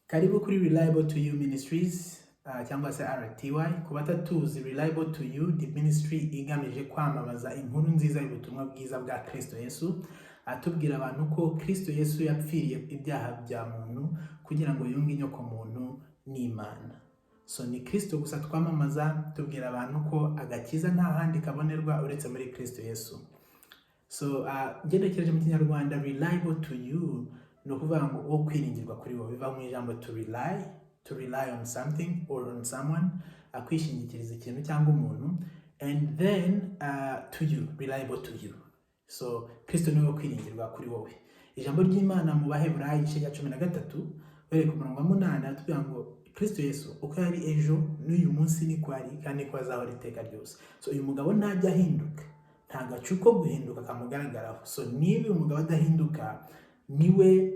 Karibu kuri Reliable to You Ministries cyangwa se RTY. Ku batatuzi, Reliable to You the ministry igamije kwamamaza inkuru nziza y'ubutumwa bwiza bwa Kristo Yesu, atubwira abantu ko Kristo Yesu yapfiriye ibyaha bya muntu kugira ngo yunge inyoko muntu n'Imana. So ni Kristo gusa twamamaza, tubwira abantu ko agakiza nta handi kabonerwa uretse muri Kristo Yesu. So genekereje mu Kinyarwanda Reliable to You no kuvuga ngo wo kwiringirwa kuri wowe, biva mu ijambo to rely on something or on someone, akwishingikiriza ikintu cyangwa umuntu, and then to you, reliable to you. So Kristo niwe wo kwiringirwa kuri wowe. Ijambo ry'Imana mu Baheburayo igice cya 13 bere ku murongo wa 8 atubwira ngo Kristo Yesu uko yari ejo n'uyu munsi ni kwari kandi ko azahora iteka ryose. So uyu mugabo ntajya ahinduka, nta gacuko guhinduka kamugaragaraho. So niba umugabo adahinduka, niwe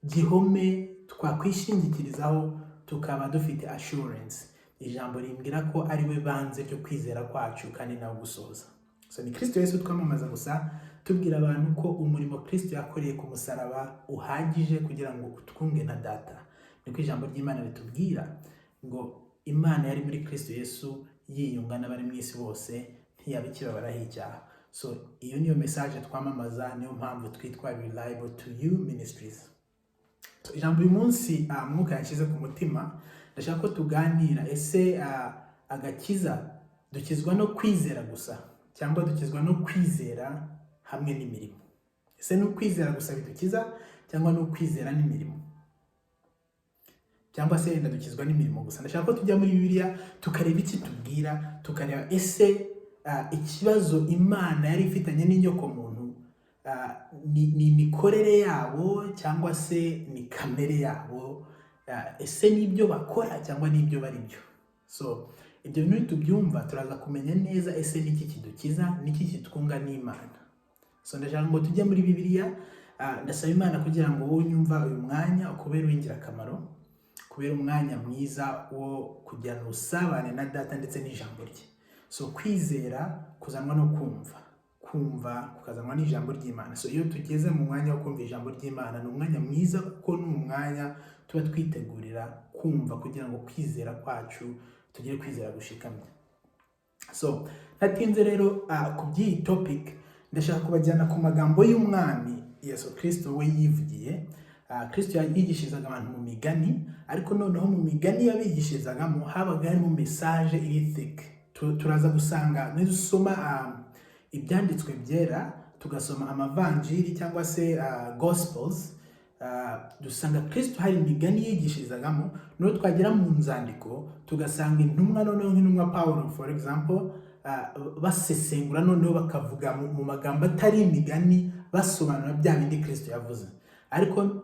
gihome twakwishingikirizaho tukaba dufite assurance. Ijambo rimbwira ko ari we banze ryo kwizera kwacu kandi nawe gusoza. So ni Kristo Yesu twamamaza gusa, tubwira abantu ko umurimo Kristo yakoreye ku musaraba uhagije kugira ngo utwunge na data. Niko ijambo ry'Imana ritubwira ngo Imana yari muri Kristo Yesu yiyunga n'abari mu isi bose, ntiyabikibabaraho icyaha. So iyo niyo message twamamaza, niyo mpamvu twitwa Reliable to You Ministries. So ijambo uyu munsi mwuka yashyize ku mutima, ndashaka ko tuganira ese agakiza dukizwa no kwizera gusa cyangwa dukizwa no kwizera hamwe n'imirimo? Ese no kwizera gusa bidukiza cyangwa no kwizera n'imirimo? Cyangwa se yenda dukizwa n'imirimo gusa? Ndashaka ko tujya muri Bibiliya tukareba iki tubwira, tukareba ese ikibazo Imana yari ifitanye n'inyoko muntu ni imikorere yabo cyangwa se ni kamere yabo, ese nibyo bakora cyangwa nibyo bari byo. So ibyo bintu tubyumva turaza kumenya neza ese niki kidukiza, niki kitwunga n'Imana. So ndashaka ngo tujye muri Bibiliya, ndasaba Imana kugira ngo wowe unyumva uyu mwanya ukubera w'ingirakamaro, kubera umwanya mwiza wo kujyana usabane na data ndetse n'ijambo rye. So kwizera kuzanwa no kumva kukazanwa n'ijambo ry'Imana. So iyo tugeze mu mwanya wo kumva ijambo ry'Imana, ni umwanya mwiza kuko ni umwanya tuba twitegurira kumva kugira ngo kwizera kwacu tugire kwizera gushikamye. So natinze rero ku by'iyi topic, ndashaka kubajyana ku magambo y'umwami Yesu Kristo we yivugiye. Kristo yigishirizaga abantu mu migani, ariko noneho mu migani yabigishirizagamo habaga harimo message iri thick. Turaza gusanga nidusoma ibyanditswe byera, tugasoma amavanjiri cyangwa se gospels, dusanga Kristo hari imigani yigishirizagamo. Noneho twagera mu nzandiko tugasanga intumwa, noneho nk'intumwa Paulo for example, basesengura noneho bakavuga mu magambo atari imigani, basobanura bya bindi Kristo yavuze. Ariko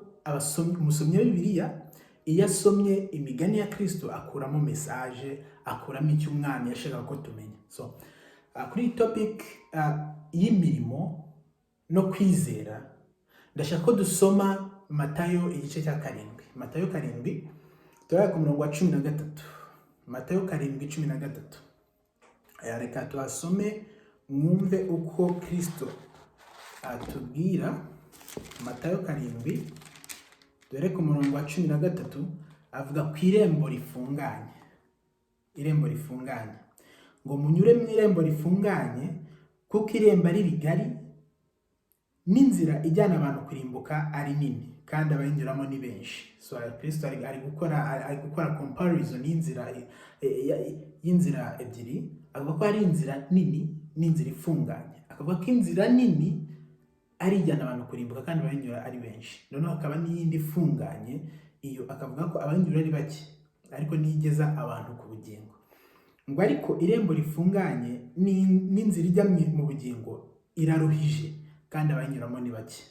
umusomyi wa Bibiliya iyo asomye imigani ya Kristo akuramo message, akuramo icyo umwami yashakaga ko tumenya. So kuri topic y'imirimo no kwizera, ndashaka ko dusoma Matayo igice cya 7. Matayo 7 turaya ku murongo wa 13. Matayo 7:13. Reka tuhasome mwumve uko Kristo atubwira. Matayo 7 dore ku murongo wa 13 avuga ku irembo rifunganye. Irembo rifunganye ngo munyure mu irembo rifunganye, kuko irembo ari rigari n'inzira ijyana abantu kurimbuka ari nini, kandi abayinyuramo ni benshi. So Kristo ari gukora comparison y'inzira ebyiri, avuga ko ari inzira nini n'inzira ifunganye. Akavuga ko inzira nini ari ijyana abantu kurimbuka kandi abayinyura ari benshi, noneho hakaba n'iyindi ifunganye, iyo akavuga ko abayinyura ari bake ariko nigeza abantu ku bugingo. Ngo ariko irembo rifunganye n'inzira ijya mu bugingo iraruhije kandi abayinyuramo ni bake.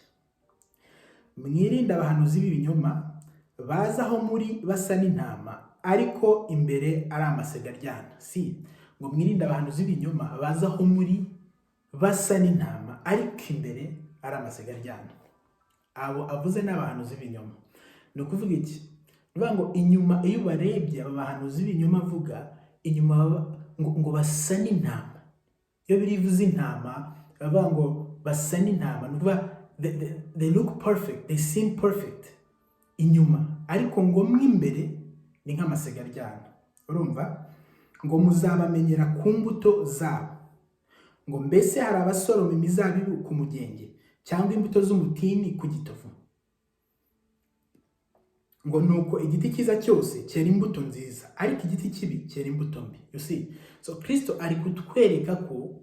Mwirinde abahanuzi b'ibinyoma baza aho muri basa n'intama ariko imbere ari amasega aryana. Ngo mwirinde abahanuzi b'ibinyoma baza aho muri basa n'intama ariko imbere ari amasega aryana. Abo avuze n'abahanuzi b'ibinyoma. Ni ukuvuga iki? Nuvuga ngo inyuma iyo barebye aba bahanuzi b'ibinyoma avuga, inyuma ngo basa n'intama. Iyo birivuze intama bavuga ngo basa n'intama, nuvuga they look perfect, they seem perfect. inyuma, ariko ngo mo imbere ni nk'amasega aryana. Urumva? Ngo muzabamenyera ku mbuto zabo. Ngo mbese hari abasoroma imizabibu ku mugenge cyangwa imbuto z'umutini ku gitovu? Ngo nuko igiti cyiza cyose cyera imbuto nziza, ariko igiti kibi cyera imbuto mbi. You see? So Kristo ari kutwereka ko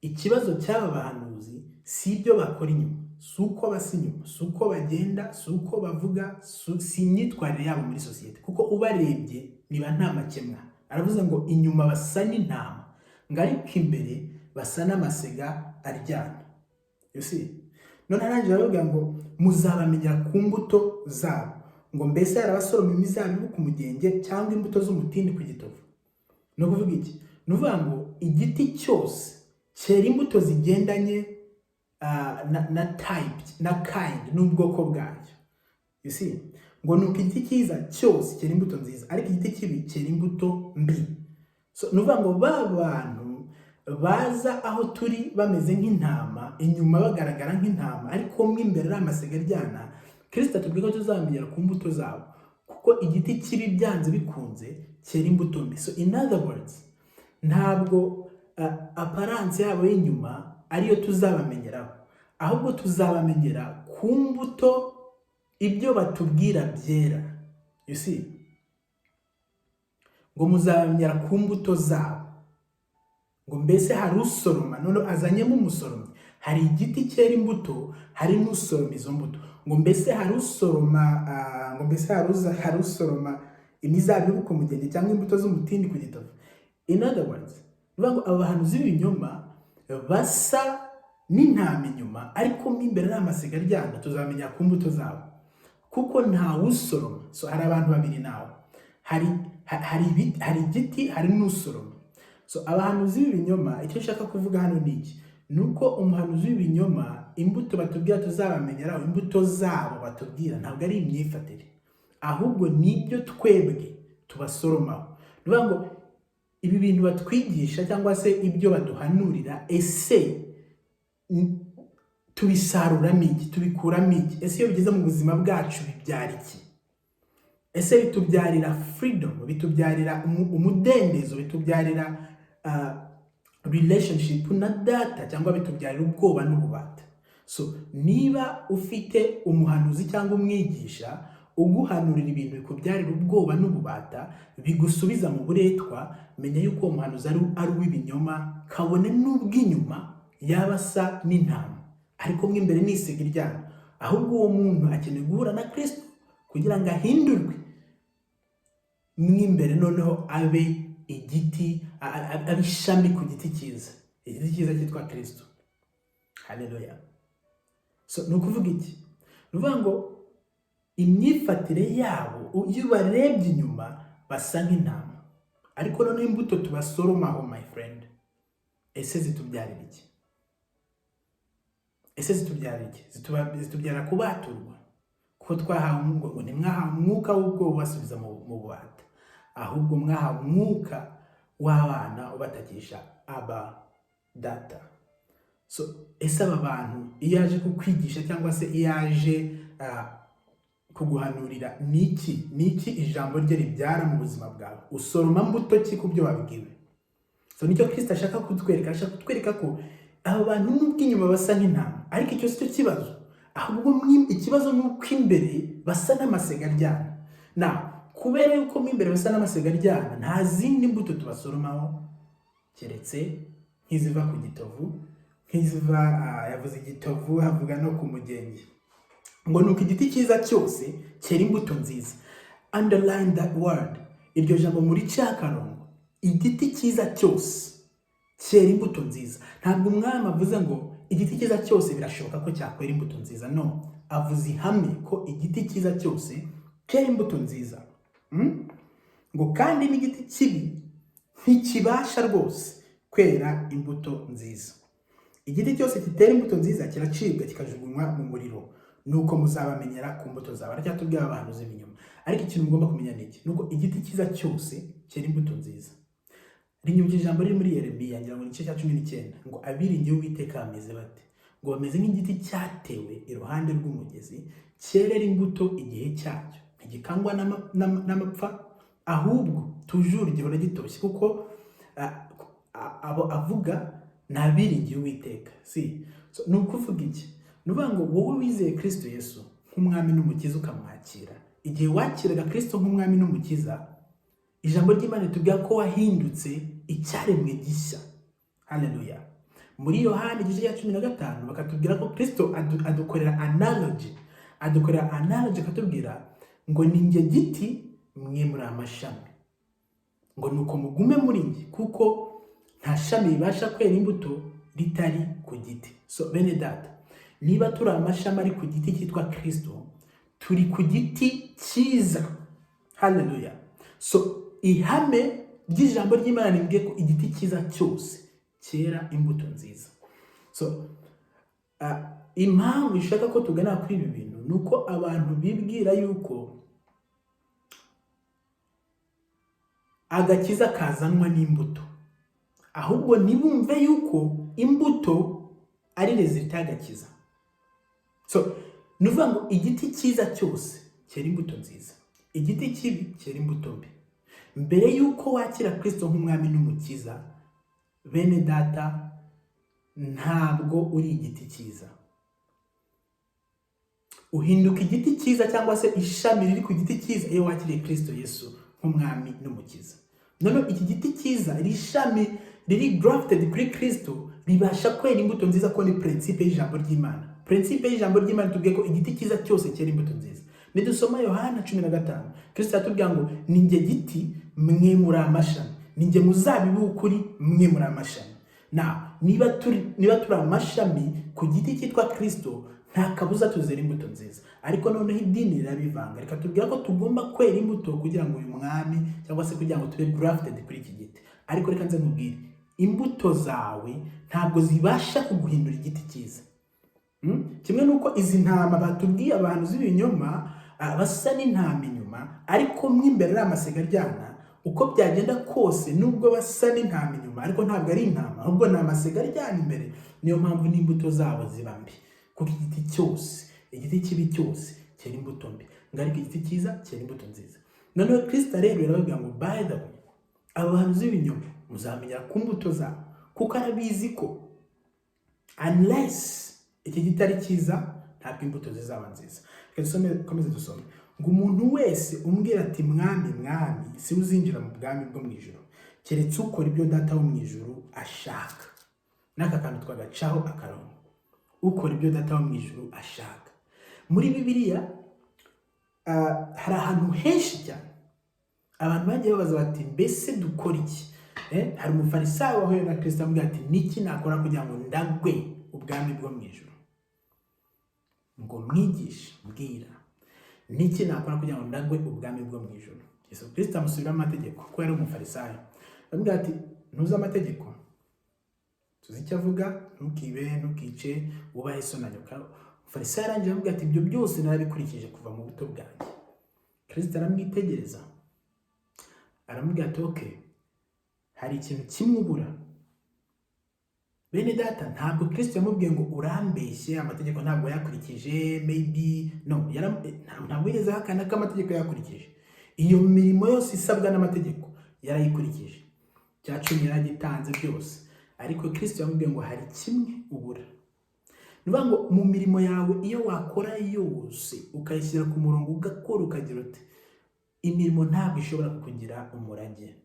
ikibazo cy'aba bahanuzi si ibyo bakora inyuma, si uko basa inyuma, si uko bagenda, si uko bavuga, si imyitwarire yabo muri sosiyete, kuko ubarebye niba nta makemwa. Aravuze ngo inyuma basa n'intama, ngo ariko imbere basa n'amasega aryana. You see? None arangije aravuga ngo muzabamenyera ku mbuto zabo. Ngo mbese hari abasoroma imizabibu ku mugenge cyangwa imbuto z'umutini ku gitovu? No kuvuga iki? Nuvuga ngo igiti cyose cyera imbuto zigendanye na type na kind n'ubwoko bwayo. You see? Ngo nuko igiti cyiza cyose cyera imbuto nziza, ariko igiti kibi cyera imbuto mbi. So nuvuga ngo ba bantu baza aho turi bameze nk'intama, inyuma bagaragara nk'intama, ariko mo imbere ari amasega aryana. Kristo atubwira ko tuzamenyera ku mbuto zabo, kuko igiti kibi byanze bikunze cyera imbuto mbi. So in other words, ntabwo apparence yabo y'inyuma ariyo tuzabamenyeraho, ahubwo tuzabamenyera ku mbuto ibyo batubwira byera. You see? Ngo muzabamenyera ku mbuto zabo. Ngo mbese hari usoroma, none azanyemo umusoromyi. Hari igiti cyera imbuto, hari n'usoroma izo mbuto. Ngo mbese hari usoroma imizabibu ku mugenge cyangwa imbuto z'umutini ku gitovu? In other words, nuvuga ngo abahanuzi b'ibinyoma basa n'intama inyuma, ariko mo imbere ari amasega aryana. Tuzamenya ku mbuto zabo, kuko nta usoroma. So hari abantu babiri nawe, hari igiti, hari n'usoroma. So abahanuzi b'ibinyoma, icyo nshaka kuvuga hano ni iki? Nuko umuhanuzi w'ibinyoma, imbuto batubwira tuzabamenyeraho, imbuto zabo batubwira ntabwo ari imyifatire, ahubwo nibyo twebwe tubasoromaho. Nuvuga ngo ibi bintu batwigisha cyangwa se ibyo baduhanurira, ese tubisaruramo iki, tubikuramo iki? Ese iyo bigeze mu buzima bwacu bibyara iki? Ese bitubyarira freedom, bitubyarira umudendezo, bitubyarira relationship na data, cyangwa bitubyarira ubwoba n'ububata? So niba ufite umuhanuzi cyangwa umwigisha uguhanurira ibintu bikubyarira ubwoba n'ububata, bigusubiza mu buretwa, menya yuko uwo muhanuzi ari uw'ibinyoma, kabone n'ubw'inyuma yaba asa n'intama, ariko mo imbere ni isega iryana. Ahubwo uwo muntu akeneye guhura na Kristo kugira ngo ahindurwe mo imbere, noneho abe igiti, abe ishami ku giti cyiza, igiti cyiza cyitwa Kristo. Haleluya. So ni ukuvuga iki? Ni ukuvuga ngo imyifatire yabo iyo barebye inyuma basa nk'intama, ariko noneho imbuto tubasoromaho, my friend, ese zitubyarira iki? Ese zitubyarira iki? Zitubyara kubaturwa, kuko twahawe ngo ntimwahawe umwuka w'ubwoba ubasubiza mu bubata, ahubwo mwahawe umwuka w'abana ubatakisha aba data. So ese aba bantu iyo yaje kukwigisha cyangwa se iyo yaje kuguhanurira, niki ijambo rye ribyara mu buzima bwawe? Usoroma mbuto ki ku byo wabwiwe? So nicyo Kristo ashaka kutwereka. Ashaka kutwereka ko aba bantu nubwo inyuma basa nk'intama, ariko icyo si cyo kibazo, ahubwo ikibazo ni uko imbere basa n'amasega aryana. Kubera yuko mo imbere basa n'amasega aryana, nta zindi mbuto tubasoromaho keretse nk'iziva ku gitovu, nk'iziva yavuze igitovu, havuga no ku mugenge. Ngo nuko igiti cyiza cyose cyera imbuto nziza. Underline that word, iryo jambo muri cyakarongo. Igiti cyiza cyose cyera imbuto nziza. Ntabwo umwami avuze ngo igiti cyiza cyose birashoboka ko cyakwera imbuto nziza, no. Avuze ihame ko igiti cyiza cyose cyera imbuto nziza. Ngo kandi n'igiti kibi ntikibasha rwose kwera imbuto nziza. Igiti cyose kitera imbuto nziza kiracibwa kikajugunywa mu muriro. Nuko muzabamenyera ku mbuto zabo. Aracyatubwira abahanuzi b'ibinyoma, ariko ikintu mugomba kumenya ni iki? Nuko igiti cyiza cyose cyera imbuto nziza. Rinyibukije ijambo riri muri Yeremiya, ngira ngo ni igice cya 19, ngo abiringiye Uwiteka bameze bate? Ngo bameze nk'igiti cyatewe iruhande rw'umugezi, cyerera imbuto igihe cyacyo, ntigikangwa n'amapfa, ahubwo tujuru gihora gitoshye kuko abo avuga nabiringiye Uwiteka. So ni ukuvuga iki? Ni ukuvuga ngo wowe wizeye Kristo Yesu nk'umwami n'umukiza ukamwakira, igihe wakiraga Kristo nk'umwami n'umukiza, ijambo ry'Imana tubwira ko wahindutse icyaremwe gishya. Haleluya. Muri Yohana igice cya 15 bakatubwira ko Kristo adukorera analogy akatubwira ngo ni njye giti, mwe muri amashami, ngo nuko mugume muri njye kuko nta shami ribasha kwera imbuto ritari ku giti. So bene data, niba turi amashami ari ku giti cyitwa Kristo, turi ku giti cyiza. Haleluya. So ihame ry'ijambo ry'Imana rimbwiye ko igiti cyiza cyose cyera imbuto nziza. So impamvu ishaka ko tugana kuri ibi bintu nuko abantu bibwira yuko agakiza kazanwa n'imbuto, ahubwo ntibumve yuko imbuto ari rezilita y'agakiza. So nuvuga ngo igiti cyiza cyose cyera imbuto nziza, igiti kibi cyera imbuto mbi. Mbere yuko wakira Kristo nk'umwami n'umukiza, bene data, ntabwo uri igiti cyiza. Uhinduka igiti cyiza cyangwa se ishami riri ku giti cyiza iyo wakiriye Kristo Yesu nk'umwami n'umukiza. None iki giti cyiza, iri shami riri grafted kuri Kristo, ribasha kwera imbuto nziza ko ni principe y'ijambo ry'Imana. Principe y'ijambo ry'Imana tubwiye ko igiti cyiza cyose cyera imbuto nziza. Nidusoma Yohana 15, Kristo yatubwira ngo ni njye giti, mwe muri amashami, ni njye muzabibu w'ukuri, mwe muri amashami. Niba turi amashami ku giti cyitwa Kristo, nta kabuza tuzera imbuto nziza. Ariko noneho idini rirabivanga, reka tubwira ko tugomba kwera imbuto kugira ngo uyu mwami cyangwa se kugira ngo tube grafted kuri iki giti. Ariko reka nze nkubwire, imbuto zawe ntabwo zibasha kuguhindura igiti cyiza. Kimwe nuko izi ntama batubwiye abantu z'ibinyoma basa n'intama inyuma, ariko mo imbere ari amasega aryana. Uko byagenda kose, nubwo basa n'intama inyuma, ariko ntabwo ari intama, ahubwo ni amasega aryana imbere. Niyo mpamvu n'imbuto zabo ziba mbi, kuko igiti cyose, igiti kibi cyose cyera imbuto mbi, ariko igiti cyiza cyera imbuto nziza. Noneho Kristo rero yarababwira ngo by the way, abantu z'ibinyoma muzamenya ku mbuto zabo, kuko arabizi ko unless iki giti ari cyiza, ntabwo imbuto zizaba nziza. Komeze dusome ngo umuntu wese umbwira ati mwami mwami, si uzinjira mu bwami bwo mu ijuru, keretse ukora ibyo Data wo mu ijuru ashaka. N'aka kantu twagacaho akarongo, ukora ibyo Data wo mu ijuru ashaka. Muri Bibiliya hari ahantu henshi cyane abantu bagiye babaza bati mbese dukora iki? Hari umufarisayo wahuye na Kristo amubwira ati niki nakora kugira ngo ndagwe ubwami bwo mu ijuru? Ngo mwigishe, mbwira, niki nakora kugira ngo ndagwe ubwami bwo mu ijuru? Yesu Kristo amusubira amategeko, ko yari umufarisayo. Amubwira ati ntuzi amategeko? Tuzi icyo avuga, ntukibe, ntukice, wubahe so na nyoko. Umufarisayo arangije amubwira ati ibyo byose narabikurikije kuva mu buto bwanjye. Kristo aramwitegereza, aramubwira ati okay, hari ikintu kimwe ubura. Bene data, ntabwo Kristo yamubwiye ngo urambeshye, amategeko ntabwo yakurikije, maybe no, ntabwo yigeze ahakana ko amategeko yakurikije. Iyo mirimo yose isabwa n'amategeko yarayikurikije, cya 10 yaragitanze byose. Ariko Kristo yamubwiye ngo hari kimwe ubura. Nuvuga ngo mu mirimo yawe iyo wakora yose ukayishyira ku murongo, ugakora ukagira uti, imirimo ntabwo ishobora kukugira umurage.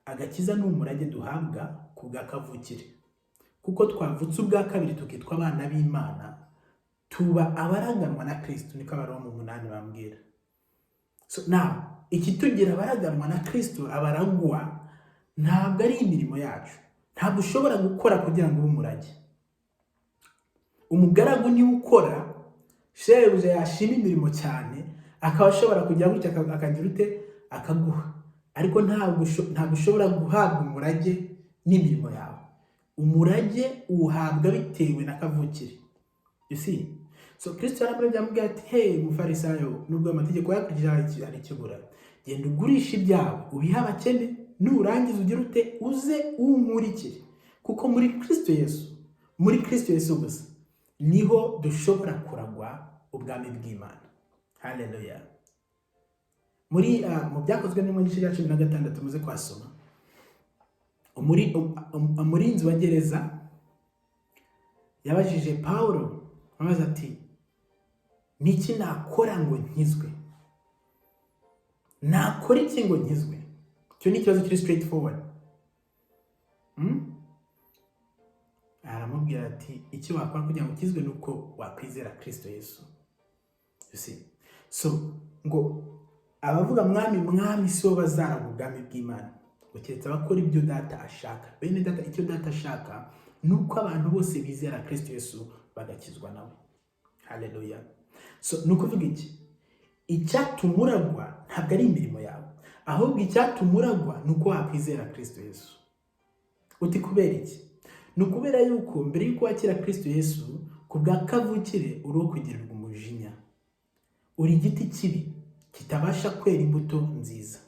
Agakiza ni umurage duhabwa ku bwa kavukire, kuko twavutse ubwa kabiri tukitwa abana b'Imana, tuba abaraganwa na Kristo. Niko Abaroma 8 bambwira. So now ikitugira abaraganwa na Kristo, abaragwa, ntabwo ari imirimo yacu. Ntabwo ushobora gukora kugira ngo ube umurage. Umugaragu ni ukora, shebuja yashima imirimo cyane, akaba ashobora kujya gutya akagira ute akaguha. Ariko ntabwo ushobora guhabwa umurage n'imirimo yawe. Umurage uhabwa bitewe na kavukire. You see? So Kristo yaramubwira ati hey mufarisayo, nubwo amategeko yakurikije hari ikibura, genda ugurisha ibyawe ubihe abakene, nurangiza ugira ute uze unkurikire. Kuko muri Kristo Yesu gusa niho dushobora kuragwa ubwami bw'Imana. Haleluya. mu byakozwe no mu gice cya 16 muze kwasoma, umurinzi wa gereza yabajije Pawulo amaze ati, niki nakora ngo nkizwe? Nakora iki ngo nkizwe? Icyo ni ikibazo kiri straight forward. Aramubwira ati, icyo wakora kugira ngo ukizwe nuko wakwizera Kristo Yesu. You see? So ngo abavuga mwami si bo bazaragwa ubwami bw'Imana, ngo keretse abakora ibyo data ashaka. Bene data, icyo data ashaka nuko abantu bose bizera Kristo Yesu bagakizwa nawe. Haleluya. So nukuvuga iki? Icyatumuragwa ntabwo ari imirimo yawe, ahubwo icyatumuragwa nuko wakwizera Kristo Yesu. Uti kubera iki? Nukubera yuko mbere yuko wakira Kristo Yesu, kubwa kavukire uri kugirirwa umujinya. Uri igiti kibi kitabasha kwera imbuto nziza.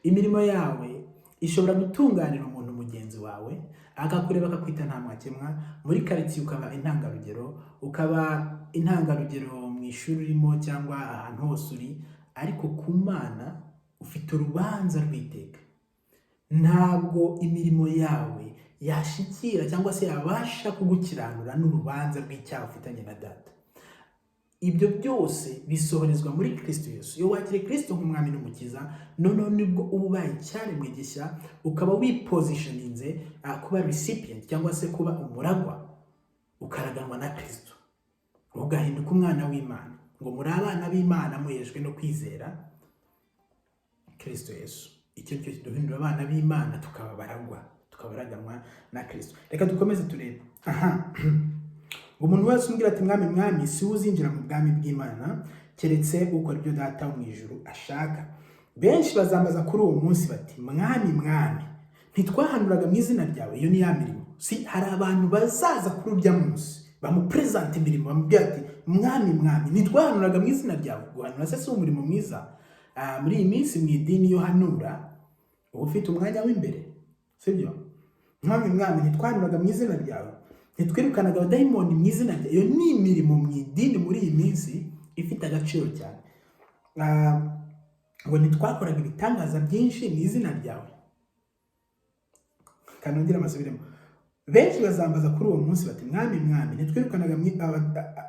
Imirimo yawe ishobora gutunganira umuntu mugenzi wawe, akakureba akakwita nta mwakemwa, muri quartier ukaba intangarugero mu ishuri urimo cyangwa ahantu hose uri, ariko ku Mana ufite urubanza rw'iteka. Ntabwo imirimo yawe yashikira cyangwa se yabasha kugukiranura n'urubanza rw'icyaha ufitanye na data. Ibyo byose bisohorezwa muri Kristo Yesu. Iyo wakire Kristo nk'umwami n'umukiza, noneho nibwo uba ubaye icyaremwe gishya, ukaba wipositioninze kuba recipient cyangwa se kuba umuragwa, ukaraganwa na Kristo, ugahinduka umwana w'Imana. Ngo muri abana b'Imana muhejwe no kwizera Kristo Yesu. Icyo cyo kiduhindura abana b'Imana, tukaba baragwa, tukabaraganwa na Kristo. Reka dukomeze turebe. Umuntu wese umbwira ati mwami si uzinjira mu bwami bw'Imana keretse ukora ibyo data wo mu ijuru ashaka. Benshi bazambaza kuri uwo munsi bati, mwami ntitwahanuraga mu izina ryawe? Iyo ni ya mirimo. Si hari abantu bazaza kuri urya munsi bamupresent imirimo, bamubwira ati, mwami ntitwahanuraga mu izina ryawe? Guhanura se si umurimo mwiza? Muri iyi minsi mu idini yo hanura uba ufite umwanya w'imbere, sibyo? Mwami ntitwahanuraga mu izina ryawe, ntitwirukanaga abadayimoni mu izina ryawe. Iyo ni imirimo mu idini muri iyi minsi ifite agaciro cyane. Ngo ntitwakoraga ibitangaza byinshi mu izina ryawe. Kanongera amasubiremo. Benshi bazambaza kuri uwo munsi bati, mwami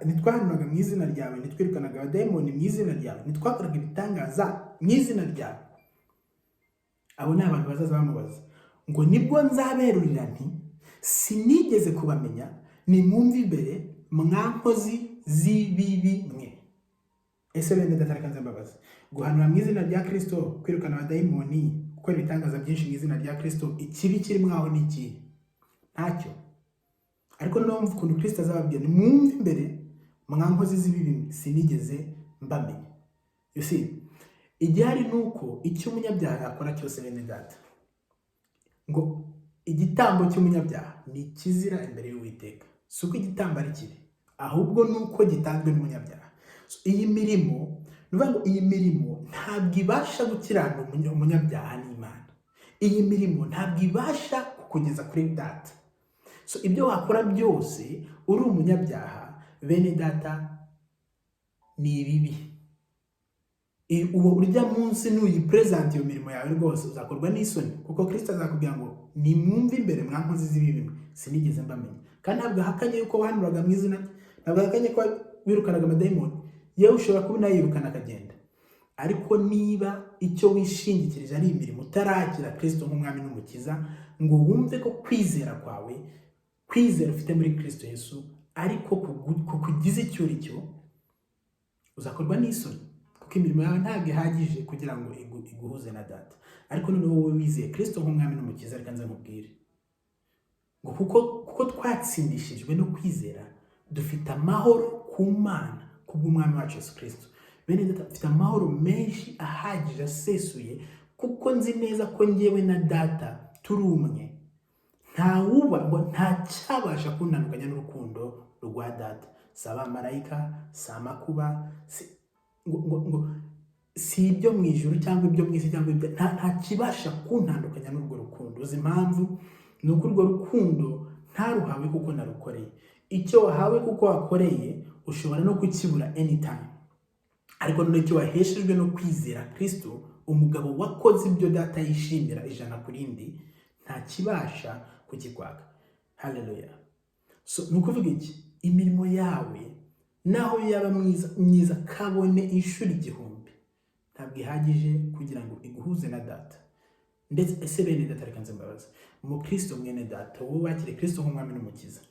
ntitwahanuraga mu izina ryawe, ntitwirukanaga abadayimoni mu izina ryawe, ntitwakoraga ibitangaza mu izina ryawe. Abo ni abantu bazaza bamubaza ngo, nibwo nzaberurira nti, sinigeze kubamenya, nimwumve imbere mwankozi z'ibibi mwe. Ese bene data, reka nzambabaza, guhanura mu izina rya Kristo, kwirukana abadayimoni, gukora ibitangaza byinshi mu izina rya Kristo, ikibi kiri mwaho ni iki? Ntacyo. Ariko numva ukuntu Kristo azababwira, nimwumve imbere mwankozi z'ibibi sinigeze mbamenya. You see, igihari nuko icyo umunyabyaha yakora cyose, bene data, ngo igitambo cy'umunyabyaha ni kizira imbere y'Uwiteka. Si uko igitambo ari kibi, ahubwo nuko gitanzwe n'umunyabyaha. Iyi mirimo, nuvuga ngo iyi mirimo ntabwo ibasha gukirana umunyabyaha n'Imana. Iyi mirimo ntabwo ibasha kukugeza kuri data. So ibyo wakora byose uri umunyabyaha, bene data, ni bibi. Uwo urya munsi nuyipresent iyo mirimo yawe rwose uzakorwa n'isoni, kuko Kristo azakubwira ngo, nimwumve imbere mwankozi z'ibibi sinigeze mbamenya. Kandi ntabwo ahakanye yuko wahanuraga mu izina, ntabwo ahakanye ko wirukanaga amadayimoni. Yewe ushobora kuba unayirukana akagenda, ariko niba icyo wishingikirije ari imirimo, utarakira Kristo nk'umwami n'umukiza, ngo wumve ko kwizera kwawe, kwizera ufite muri Kristo Yesu, ariko kukugize icyo uri cyo, uzakorwa n'isoni, kuko imirimo yawe ntabwo ihagije kugira ngo iguhuze na data. Ariko noneho wowe wizeye Kristo nk'umwami n'umukiza, reka nze nkubwire ngo kuko twatsindishijwe no kwizera, dufite amahoro ku Mana kubw'umwami wacu Yesu Kristo. Bene data, dufite amahoro menshi ahagije asesuye, kuko nzi neza ko njyewe na data turi umwe. Nta cyabasha kuntandukanya n'urukundo rwa data. Si abamarayika, si amakuba, si ibyo mu ijuru cyangwa ibyo mu isi cyangwa ibyo, nta kibasha kuntandukanya n'urwo rukundo. Uzi impamvu? Ni uko urwo rukundo ntaruhawe kuko narukoreye. Icyo wahawe kuko wakoreye ushobora no kukibura anytime. ariko none cyo waheshejwe no kwizera Kristo, umugabo wakoze ibyo data yishimira ijana ku rindi, nta kibasha kukikwaka. Haleluya. So nukuvuga iki? Imirimo yawe naho yaba myiza kabone inshuro igihumbi, ntabwo ihagije kugira ngo iguhuze na data. Ndetse ese bene data, reka nzimbabaza, mu Kristo mwene data, wowe wakire Kristo nk'umwami n'umukiza,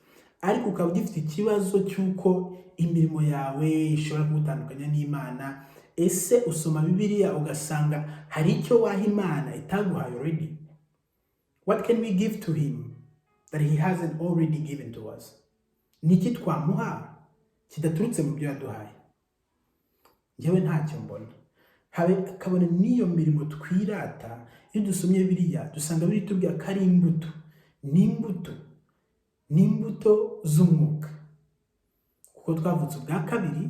ariko ukaba ugifite ikibazo cy'uko imirimo yawe ishobora kugutandukanya n'Imana. Ese usoma Bibiliya ugasanga hari icyo waha Imana itaguhaye already? What can we give to him that he hasn't already given to us? Niki twamuha kidaturutse mu byo yaduhaye? Njyewe ntacyo mbona. Habe kabone n'iyo mirimo twirata, iyo dusomye Bibiliya dusanga biri tubwira ko ari imbuto, n'imbuto z'umwuka, kuko twavutse ubwa kabiri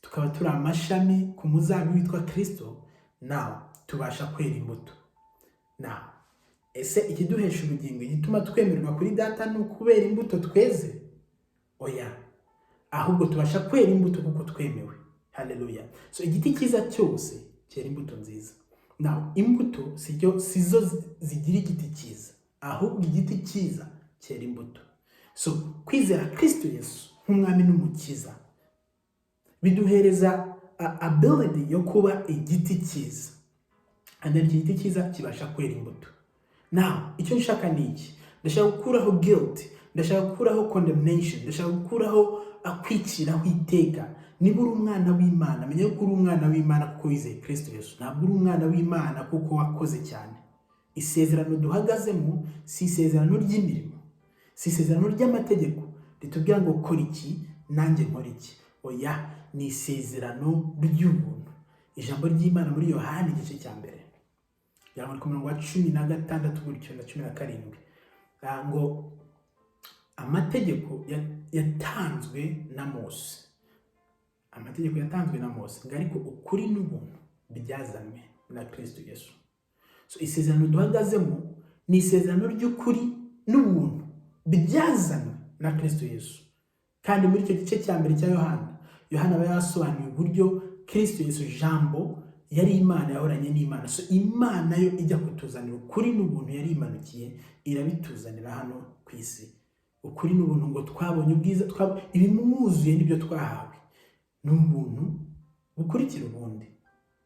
tukaba turi amashami ku muzabibu witwa Kristo. Now tubasha kwera imbuto. Now ese ikiduhesha ubugingo gituma twemerwa kuri data ni ukubera imbuto tweze? Oya, ahubwo tubasha kwera imbuto kuko twemewe. Haleluya. So igiti cyiza cyose cyera imbuto nziza. Now imbuto sizo zigira igiti cyiza, ahubwo igiti cyiza cyera imbuto. So kwizera Kristo Yesu nk'umwami n'umukiza biduhereza ability yo kuba igiti cyiza, and then igiti cyiza kibasha kwera imbuto. Now icyo nshaka ni iki? Ndashaka gukuraho guilt, ndashaka gukuraho condemnation, ndashaka gukuraho akwiciraho iteka. Niba uri umwana w'Imana, menya ko uri umwana w'Imana kuko wizeye Kristo Yesu, ntabwo uri umwana w'Imana kuko wakoze cyane. Isezerano duhagazemo si isezerano ry'imirimo, si isezerano ry'amategeko ritubwira ngo kora iki nanjye nkora iki. Oya, ni isezerano ry'ubuntu. Ijambo ry'Imana muri Yohana igice cya mbere yamara ku murongo wa 16 gutyo na 17 ngo amategeko yatanzwe na Mose. Amategeko yatanzwe na Mose, ariko ukuri n'ubuntu byazanwe na Kristo Yesu. So isezerano duhagazemo ni isezerano ry'ukuri n'ubuntu byazanwe na Kristo Yesu. Kandi muri icyo gice cya mbere cya Yohana aba yasobanuye uburyo Kristo Yesu jambo yari Imana, yahoranye n'Imana. So Imana yo ijya kutuzanira ukuri n'ubuntu yari imanukiye irabituzanira hano ku isi. Ukuri n'ubuntu ngo twabonye ubwiza, ibimwuzuye n'ibyo twahawe n'ubuntu bukurikira ubundi.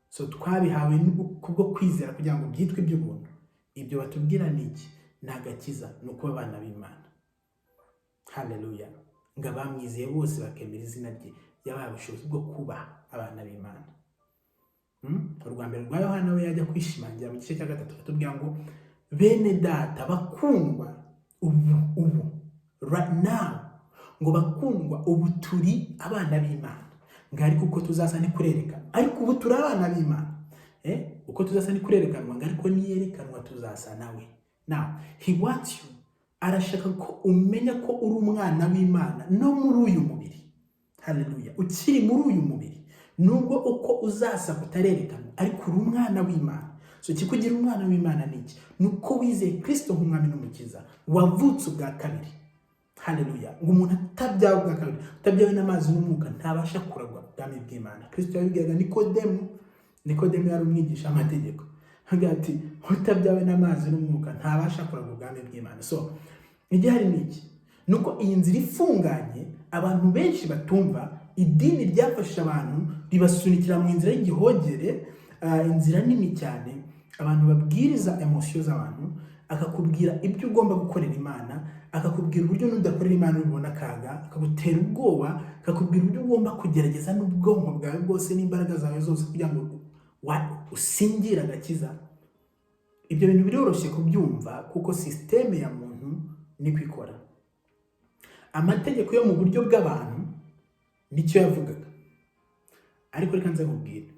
So twabihawe kubwo kwizera kugira ngo byitwe iby'ubuntu. Ibyo batubwira ni iki? Ni agakiza, ni ukuba abana b'Imana. Haleluya. Ngo abamwizeye bose bakemera izina rye yabaye ubushobozi bwo kuba abana b'Imana. Urwa mbere rwa Yohana we yajya kwishimangira mu gice cya 3 batubwira ngo bene data bakundwa ubu right now, ngo bakundwa ubu turi abana b'Imana. Ngo ariko uko tuzasa ni kurerekana, ariko ubu turi abana b'Imana. Uko tuzasa ni kurerekanwa, ngo ariko niyerekanwa tuzasa nawe. Now he wants you, arashaka ko umenya ko uri umwana w'Imana no muri uyu mubiri. Haleluya. Ukiri muri uyu mubiri, nubwo uko uzasa kutarerekanwa, ariko uri umwana w'Imana. So kikugira umwana w'Imana ni iki? Nuko wizeye Kristo nk'umwami n'umukiza, wavutse ubwa kabiri. Haleluya. Ngo umuntu atabyawe ubwa kabiri, utabyawe n'amazi n'umwuka, ntabasha kuragwa ubwami bw'Imana. Kristo yabibwiraga Nikodemu yari umwigisha amategeko. Hagati utabyawe n'amazi n'umwuka ntabasha kuragwa ubwami bw'Imana. So igihari ni iki? Nuko iyi nzira ifunganye abantu benshi batumva, idini ryafasha abantu ribasunikira mu nzira y'igihogere, inzira nini cyane. Abantu babwiriza emotions z'abantu, akakubwira ibyo ugomba gukorera Imana, akakubwira uburyo nudakorera Imana ubona akaga, akagutera ubwoba, akakubwira uburyo ugomba kugerageza n'ubwonko bwawe bwose n'imbaraga zawe zose kugira ngo usingira agakiza. Ibyo bintu biroroshye kubyumva kuko systeme ya muntu ni kwikora. Amategeko yo mu buryo bw'abantu nicyo yavugaga, ariko reka nze nkubwire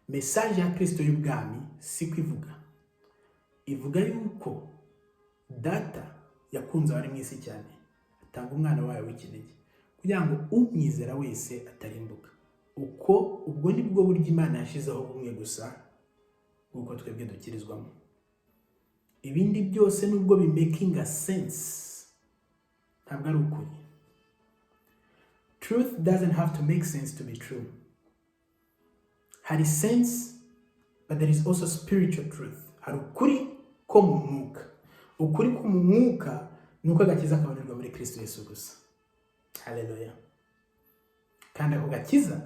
message ya Kristo y'ubwami si kwivuga. Ivuga yuko data yakunze abari mu isi cyane, atanga umwana wawe w'ikinege kugira ngo umwizera wese atarimbuka. Ubwo ni bwo buryo Imana yashizeho bumwe gusa kuko twebwe dukirizwamo. Ibindi byose nubwo bimaking a sense, ntabwo ari ukuri. Truth doesn't have to make sense to be true. hari sense but there is also spiritual truth. Hari ukuri ko mu mwuka. Ukuri ko mu mwuka nuko agakiza kabonerwa muri Kristo Yesu gusa. Haleluya. Kandi ako gakiza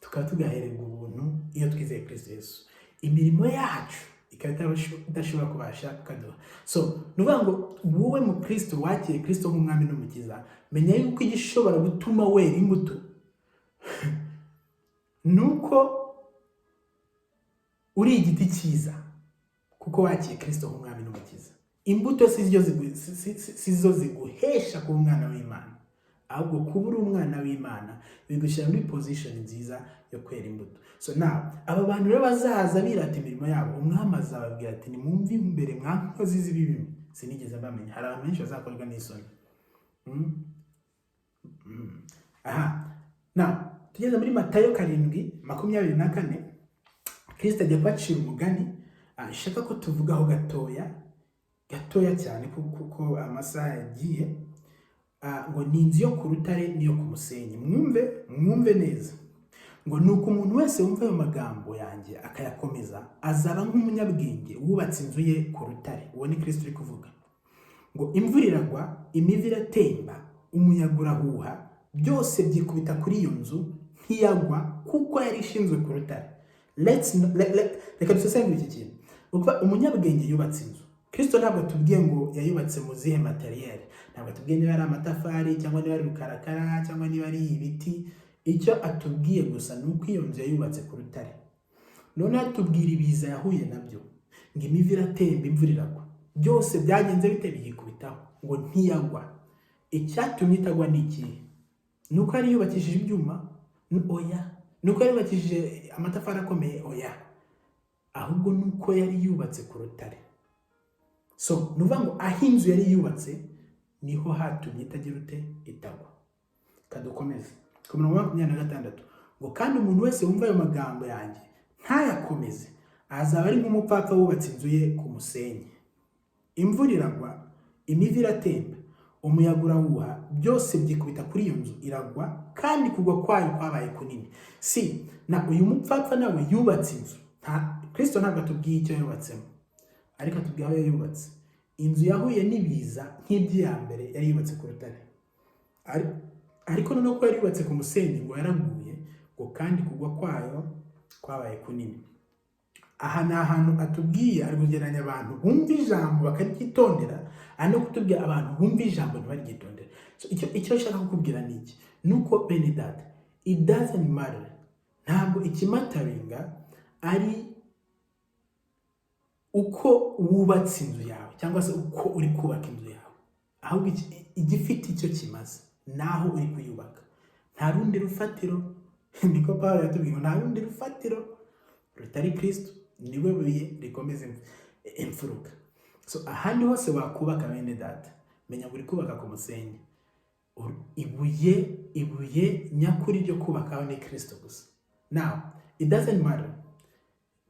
tukaba tugahererwa ubuntu iyo twizeye Kristo Yesu. Imirimo yacu ikaba idashobora kubasha kukaduha. So nuvuga ngo wowe mu Kristo wakiriye Kristo nk'umwami n'umukiza, menya yuko igishobora gutuma wera imbuto nuko uri igiti cyiza kuko wakiriye Kristo nk'umwami n'umukiza. Imbuto sizo ziguhesha kuba umwana w'Imana, ahubwo kuba uri umwana w'Imana bigushyira muri position nziza yo kwera imbuto. So now aba bantu rero bazaza birata imirimo yabo, umwami azababwira ati nimwumve imbere mwankozi z'ibibi sinigeze bamenya. Hari abantu benshi bazakorwa n'isoni. Now tugeze muri Matayo 7:24, Kristo ajya kwacira umugani ashaka ko tuvugaho gatoya cyane kuko amasaha yagiye. Ngo ni inzu yo ku rutare niyo ku musenyi. Mwumve neza. Ngo nuko umuntu wese wumva ayo magambo yanjye akayakomeza azaba nk'umunyabwenge wubatse inzu ye ku rutare. Uwo ni Kristo uri kuvuga. Ngo imvura iragwa, imivu iratemba, umuyaga urahuha, byose byikubita kuri iyo nzu ntiyagwa kuko yari ishinzwe ku rutare. Reka dusesengure iki kintu. Umunyabwenge yubatse inzu. Kristo ntabwo tubwiye ngo yayubatse mu zihe materiel. Ntabwo tubwiye niba ari amatafari cyangwa niba ari rukarakara cyangwa niba ari ibiti. Icyo atubwiye gusa nuko iyo nzu yayubatse ku rutare. None atubwira ibiza yahuye nabyo. Ngo imivu iratemba, imvura iragwa. Byose byagenze bite biyikubitaho ngo ntiyagwa. Icyatumye itagwa ni iki? Nuko yari yubakishije ibyuma? Oya. Nuko yari yubakishije amatafari akomeye? Oya. Ahubwo nuko yari yubatse ku rutare. So nuvuga ngo aho inzu yari yubatse niho hatumye itagira itagwa. Kadukomeze ku murongo wa 26. Ngo kandi umuntu wese wumva ayo magambo yanjye ntayakomeze azaba ari nk'umupfapfa wubatse inzu ye ku musenyi. Imvura iragwa, imivu iratemba, umuyaga urahuha, byose byikubita kuri iyo nzu iragwa, kandi kugwa kwayo kwabaye kunini. Na uyu mupfapfa nawe yubatse inzu. Kristo ntabwo atubwiye icyo yubatsemo, ariko atubwiye aho yubatse. Inzu yahuye n'ibiza nk'iby'iyambere yari yubatse ku rutare. Ariko noneho ko yari yubatse ku musenyi ngo yaraguye, ngo kandi kugwa kwayo kwabaye kunini. Aha ni ahantu atubwiye ari kugeranya abantu bumva ijambo bakaryitondera, ari no kutubwira abantu bumva ijambo ntibaryitondere. So icyo nshaka kukubwira ni iki? Nuko bene data, it doesn't matter. Ntabwo ikimataringa ari uko wubatse inzu yawe cyangwa se uko uri kubaka inzu yawe, ahubwo igifite icyo kimaze naho uri kuyubaka. Nta rundi rufatiro, niko Pawulo yatubwiye, nta rundi rufatiro rutari Kristo, niwe buye rikomeza imfuruka. So ahandi hose wakubaka bene data, menya ngo uri kubaka ku musenyi. Ibuye nyakuri ryo kubakaho ni Kristo gusa. Now it doesn't matter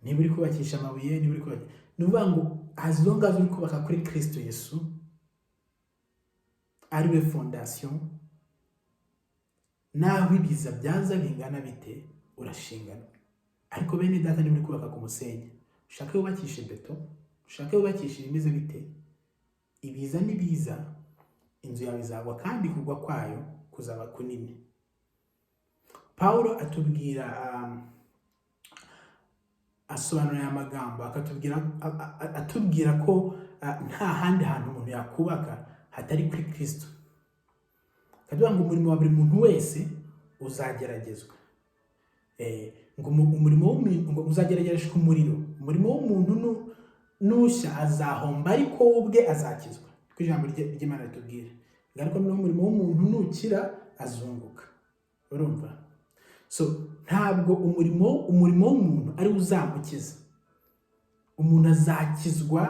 niba uri kubakisha amabuye, niba uri kubakisha, nuvuga ngo as long as uri kubaka kuri Kristo Yesu ariwe fondation, naho ibiza byaza bingana bite urashingana. Ariko bene data, niba uri kubaka ku musenyi, ushaka yubakisha beto, ushaka yubakisha imeze bite, ibiza nibiza inzu yawe izagwa, kandi kugwa kwayo kuzaba kunini. Paulo atubwira asobanura amagambo atubwira ko nta handi hantu umuntu yakubaka hatari kuri Kristo. Kaduha ngo umurimo wa buri muntu wese uzageragezwa. Ngo umurimo w'umuntu uzageragezwa umuriro. Umurimo w'umuntu nushya azahomba, ariko ubwe azakizwa. Ku ijambo ry'Imana ritubwira. Ariko n'umurimo w'umuntu nukira azunguka. Urumva? So ntabwo umurimo w'umuntu ari uzamukiza. Umuntu azakizwa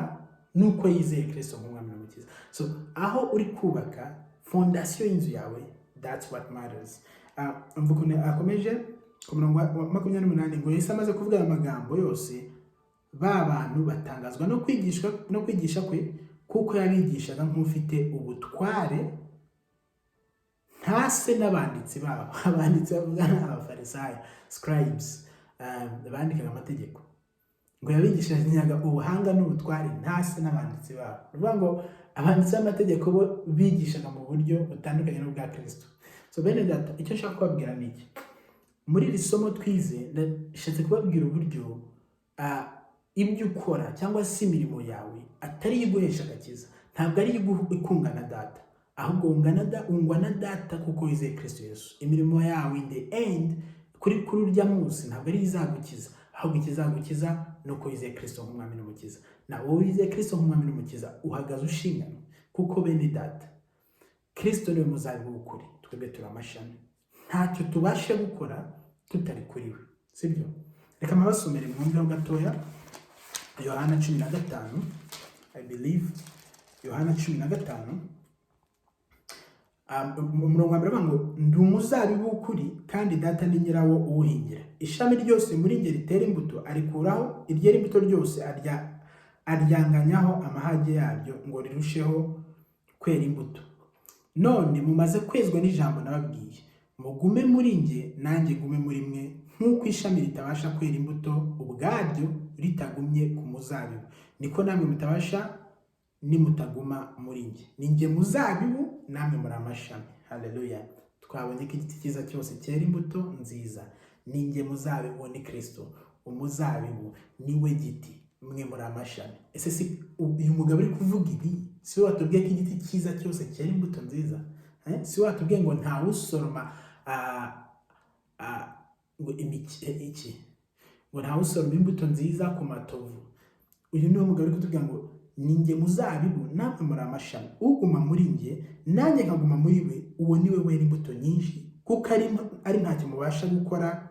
nuko yizeye Kristo nk'umwami n'umukiza. So aho uri kubaka fondation y'inzu yawe, that's what matters. Mvuko akomeje ku murongo wa 28 ngo Yesu amaze kuvuga aya magambo yose, ba bantu batangazwa no kwigisha kwe, kuko yabigishaga nk'ufite ubutware, ntase n'abanditsi babo. Abanditsi bavuga n'abafarisayo, scribes. bandikaga amategeko, ngo yabigishaga ubuhanga n'ubutware ntase n'abanditsi babo. Ni ukuvuga ngo abanditsi b'amategeko bo bigishaga mu buryo butandukanye n'ubwa Kristo. So bene data, icyo nshaka kubabwira ni iki. Muri iri somo twize ndashatse kubabwira uburyo ibyo ukora cyangwa se imirimo yawe atari iguhesha agakiza, ntabwo ari ikungana data, ahubwo ungwa na data kuko wizeye Kristo Yesu. Imirimo yawe in the end kuri urya munsi ntabwo ari izagukiza, ahubwo ikizagukiza ni uko wizeye Kristo nk'umwami n'umukiza. Na wowe wizeye Kristo nk'umwami n'umukiza uhagaze ushingana, kuko bene data Kristo niwe muzabibu w'ukuri, twebwe turi amashami. Ntacyo tubashe gukora tutari kuri we, sibyo? Reka mabasomere mwumveho gatoya Yohana 15, I believe Yohana 15 umurongo wa mbere avuga ngo ndi umuzabibu w'ukuri kandi data ni nyirawo uwuhingira. Ishami ryose muri nge ritera imbuto arikuraho, iryera imbuto ryose aryanganyaho amahage yaryo ngo rirusheho kwera imbuto. None mumaze kwezwa n'ijambo nababwiye, mugume muri nge nanjye gume muri mwe, nk'uko ishami ritabasha kwera imbuto ubwaryo ritagumye ku muzabibu, niko namwe mutabasha nimutaguma muri nge. Ni nge muzabibu, namwe muri amashami. Haleluya. Twabonye ko igiti cyiza cyose cyera imbuto nziza. Ni nge muzabibu, ni Kristo. Umuzabibu niwe giti, mwe muri amashami. Ese si uyu mugabo uri kuvuga ibi? Si watubwiye ko igiti cyiza cyose cyera imbuto nziza? Si watubwiye ngo ntawe usoroma ngo ntawe usoroma imbuto nziza ku matovu? Uyu niwe mugabo uri kutubwira ngo ni nge muzabibu, namwe muri amashami. Uguma muri nge nanjye nkaguma muri we, uwo niwe wera imbuto nyinshi, kuko ari ntacyo mubasha gukora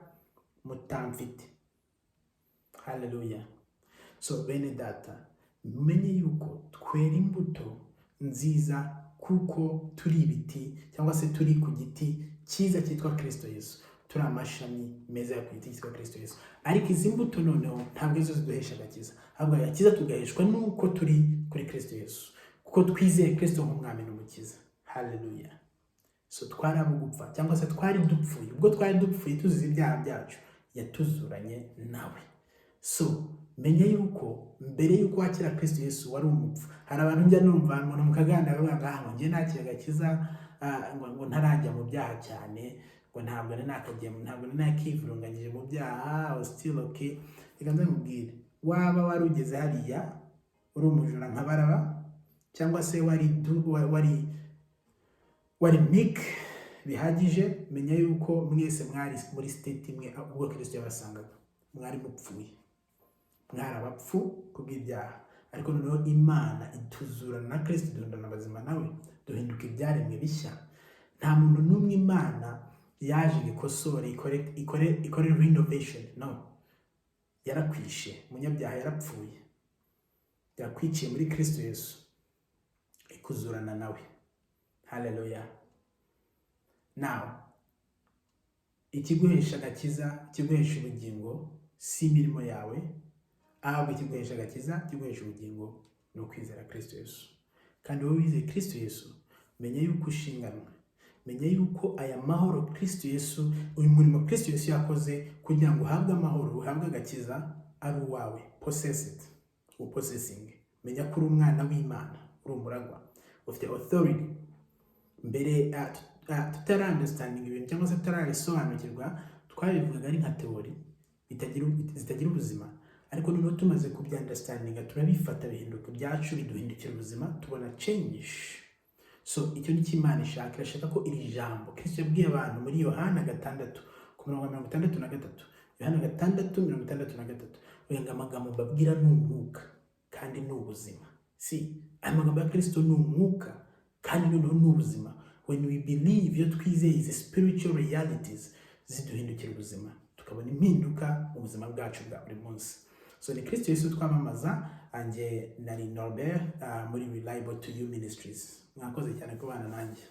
mutamfite. Haleluya. So bene data, mumenye yuko twera imbuto nziza kuko turi ibiti, cyangwa se turi ku giti cyiza cyitwa Kristo Yesu. Turi amashami meza ku giti cyitwa Kristo Yesu. Ariko izi mbuto noneho ntabwo izo ziduhesha agakiza, ahubwo agakiza tugaheshwa nuko turi kuri Kristo Yesu, kuko twizeye Kristo nk'umwami n'umukiza. Haleluya. So twari abo gupfa, cyangwa se twari dupfuye. Ubwo twari dupfuye tuzize ibyaha byacu, yatuzuranye nawe. So menye yuko mbere yuko wakira Kristo Yesu wari umupfu. Hari abantu njya numva umuntu mukaganira bavuga ngo njye nakira agakiza ngo ntarajya mu byaha cyane, ngo ntabwo nakivurunganyije mu byaha, was still okay. Reka ndamubwire, waba wari ugeze hariya uri umujura nka Baraba, cyangwa se wari meek bihagije, menya yuko mwese mwari muri state imwe ubwo Kristo yabasangaga. Mwari mupfuye, mwari abapfu kubw'ibyaha, ariko noneho Imana ituzurana na Kristo, duhindurana abazima nawe, duhinduka ibyaremwe bishya. Nta muntu n'umwe Imana yaje gikosore ikore renovation, no. Yarakwishe, umunyabyaha yarapfuye, yakwiciye muri Kristo Yesu, ikuzurana nawe. Haleluya. Now, ikiguhesha agakiza, ikiguhesha ubugingo si imirimo yawe, ahubwo ikiguhesha agakiza, ikiguhesha ubugingo ni ukwizera Kristo Yesu. Kandi wowe wizeye Kristo Yesu, menya yuko ushinganwe, menya yuko aya mahoro Kristo Yesu, uyu murimo Kristo Yesu yakoze kugira ngo uhabwe amahoro, uhabwe agakiza, ari uwawe. Possess it, possessing. Menya ko uri umwana w'Imana, uri umuragwa, ufite authority. Mbere tutari understanding ibintu cyangwa se tutarabisobanukirwa, twabivugaga ari nka teori zitagira ubuzima, ariko noneho tumaze kubya understanding turabifata bihinduka ibyacu, biduhindukira ubuzima, tubona change. So icyo ni cy'Imana ishaka. Irashaka ko iri jambo Kristo yabwiye abantu muri Yohana 6:63, Yohana 6:63, uyenga amagambo babwira n'umwuka kandi n'ubuzima. Aya magambo ya Kristo ni umwuka kandi noneho n'ubuzima. When we believe, iyo twizeye izi spiritual realities, ziduhindukira ubuzima, tukabona impinduka mu buzima bwacu bwa buri munsi. So ni Kristo Yesu twamamaza. Anje nari Norbert muri Reliable to You Ministries. Mwakoze cyane kubana nanjye.